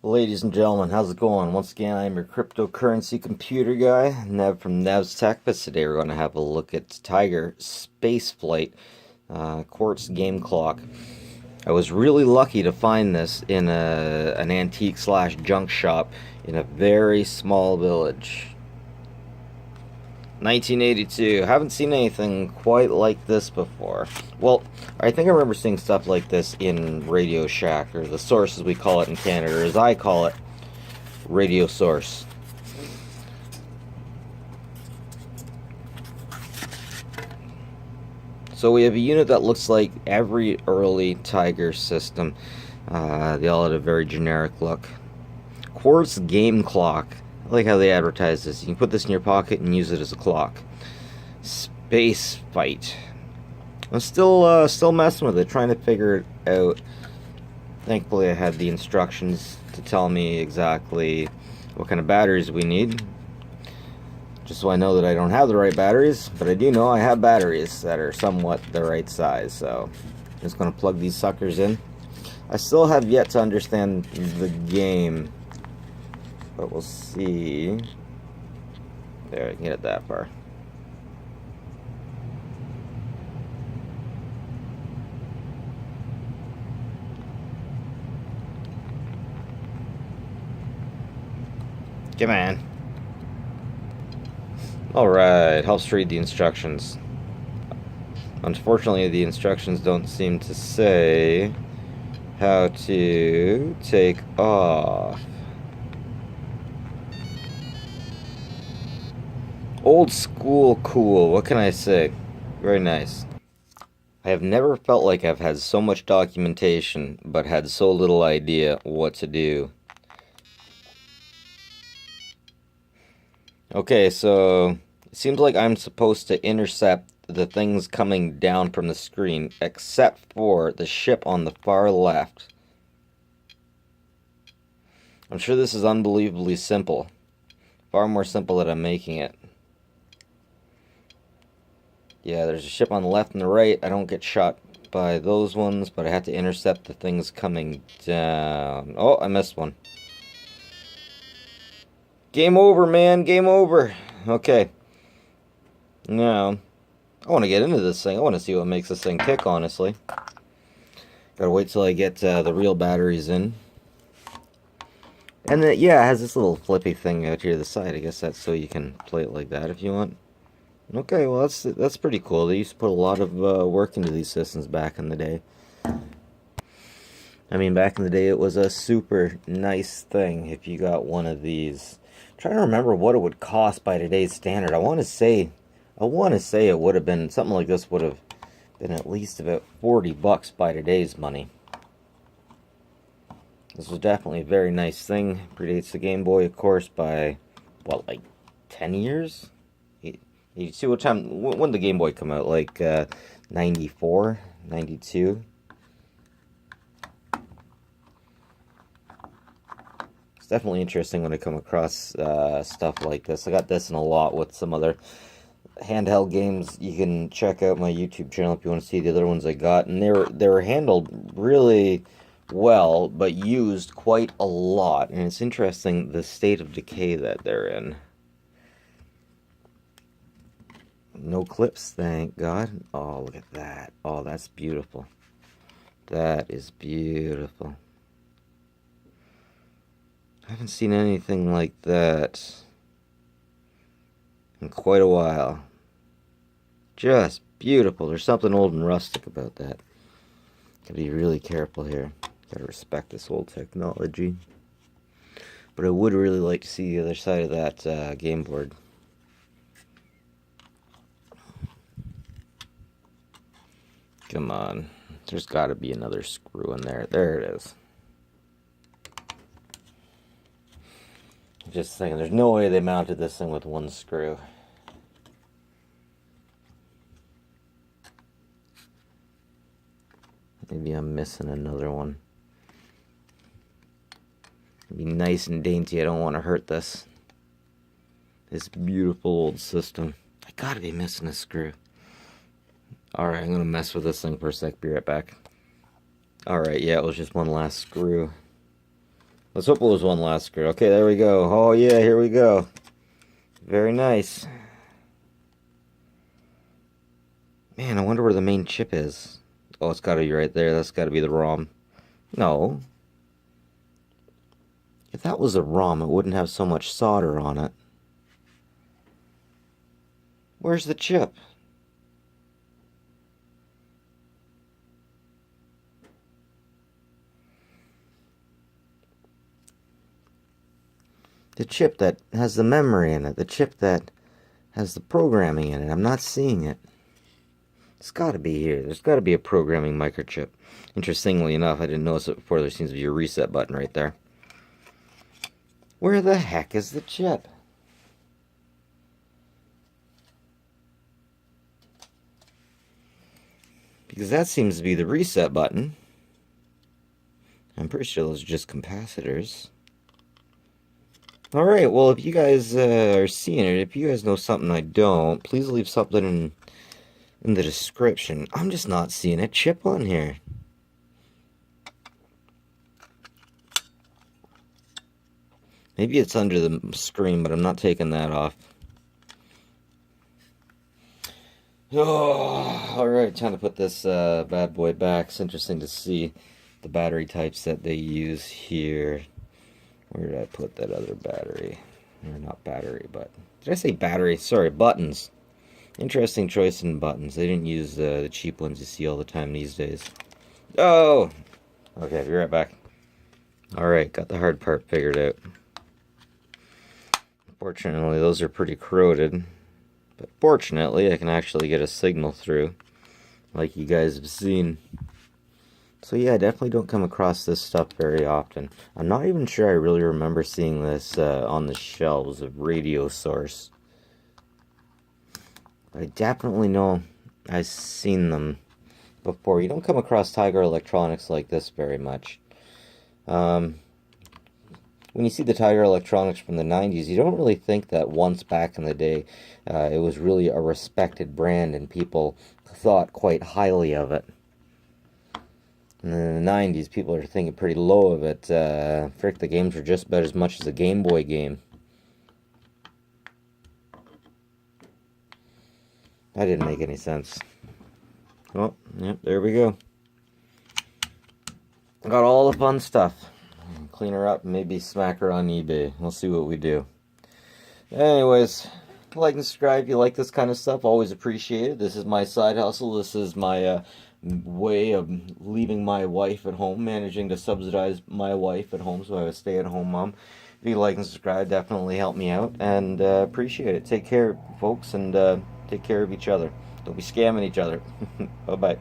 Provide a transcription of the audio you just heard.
Ladies and gentlemen, how's it going? Once again, I'm your cryptocurrency computer guy, Nev from Nev's Tech. But today we're going to have a look at Tiger Spaceflight Quartz Game Clock. I was really lucky to find this in an antique slash junk shop in a very small village. 1982. Haven't seen anything quite like this before. Well, I think I remember seeing stuff like this in Radio Shack, or the Source as we call it in Canada, or as I call it, Radio Source. So we have a unit that looks like every early Tiger system. They all had a very generic look. Quartz Game Clock. I like how they advertise this. You can put this in your pocket and use it as a clock. Space Fight. I'm still messing with it, trying to figure it out. Thankfully, I had the instructions to tell me exactly what kind of batteries we need. Just so I know that I don't have the right batteries, but I do know I have batteries that are somewhat the right size. So I'm just going to plug these suckers in. I still have yet to understand the game, but we'll see. There, I can get it that far. Come on. Alright, helps read the instructions. Unfortunately, the instructions don't seem to say how to take off. Old school cool, what can I say? Very nice. I have never felt like I've had so much documentation, but had so little idea what to do. Okay, so it seems like I'm supposed to intercept the things coming down from the screen, except for the ship on the far left. I'm sure this is unbelievably simple. Far more simple than I'm making it. Yeah, there's a ship on the left and the right. I don't get shot by those ones, but I have to intercept the things coming down. Oh, I missed one. Game over, man. Game over. Okay. Now, I want to get into this thing. I want to see what makes this thing tick, honestly. Gotta wait till I get the real batteries in. And then, yeah, it has this little flippy thing out here to the side. I guess that's so you can play it like that if you want. Okay, well, that's pretty cool. They used to put a lot of work into these systems back in the day. I mean, back in the day, it was a super nice thing if you got one of these. I'm trying to remember what it would cost by today's standard. I want to say it would have been something like this. Would have been at least about $40 by today's money. This was definitely a very nice thing. Predates the Game Boy, of course, by what, like 10 years? You see what time? When did the Game Boy come out? Like 94, 92. It's definitely interesting when I come across stuff like this. I got this in a lot with some other handheld games. You can check out my YouTube channel if you want to see the other ones I got, and they were handled really well, but used quite a lot. And it's interesting the state of decay that they're in. No clips, thank God. Oh, look at that. Oh, that's beautiful. That is beautiful. I haven't seen anything like that in quite a while. Just beautiful. There's something old and rustic about that. Gotta be really careful here. Gotta respect this old technology. But I would really like to see the other side of that game board. Come on. There's got to be another screw in there. There it is. Just saying, there's no way they mounted this thing with one screw. Maybe I'm missing another one. It'd be nice and dainty. I don't want to hurt this. This beautiful old system. I gotta be missing a screw. Alright, I'm going to mess with this thing for a sec. Be right back. Alright, yeah, it was just one last screw. Let's hope it was one last screw. Okay, there we go. Oh yeah, here we go. Very nice. Man, I wonder where the main chip is. Oh, it's got to be right there. That's got to be the ROM. No. If that was a ROM, it wouldn't have so much solder on it. Where's the chip? The chip that has the memory in it. The chip that has the programming in it. I'm not seeing it. It's got to be here. There's got to be a programming microchip. Interestingly enough, I didn't notice it before. There seems to be a reset button right there. Where the heck is the chip? Because that seems to be the reset button. I'm pretty sure those are just capacitors. Alright, well, if you guys are seeing it, if you guys know something I don't, please leave something in the description. I'm just not seeing a chip on here. Maybe it's under the screen, but I'm not taking that off. Oh, alright, time to put this bad boy back. It's interesting to see the battery types that they use here. Where did I put that other battery? Or not battery, but... Did I say battery? Sorry, buttons. Interesting choice in buttons. They didn't use the cheap ones you see all the time these days. Oh! Okay, be right back. Alright, got the hard part figured out. Fortunately, those are pretty corroded. But fortunately, I can actually get a signal through, like you guys have seen. So yeah, I definitely don't come across this stuff very often. I'm not even sure I really remember seeing this on the shelves of Radio Source. I definitely know I've seen them before. You don't come across Tiger Electronics like this very much. When you see the Tiger Electronics from the 90s, you don't really think that once back in the day it was really a respected brand and people thought quite highly of it. And then in the 90s, people are thinking pretty low of it. Frick, the games were just about as much as a Game Boy game. That didn't make any sense. Well, yep, there we go. Got all the fun stuff. Clean her up and maybe smack her on eBay. We'll see what we do. Anyways, like and subscribe if you like this kind of stuff. Always appreciate it. This is my side hustle. This is my way of leaving my wife at home, managing to subsidize my wife at home so I have a stay-at-home mom. If you like and subscribe, definitely help me out, and appreciate it. Take care, folks, and take care of each other. Don't be scamming each other. Bye-bye.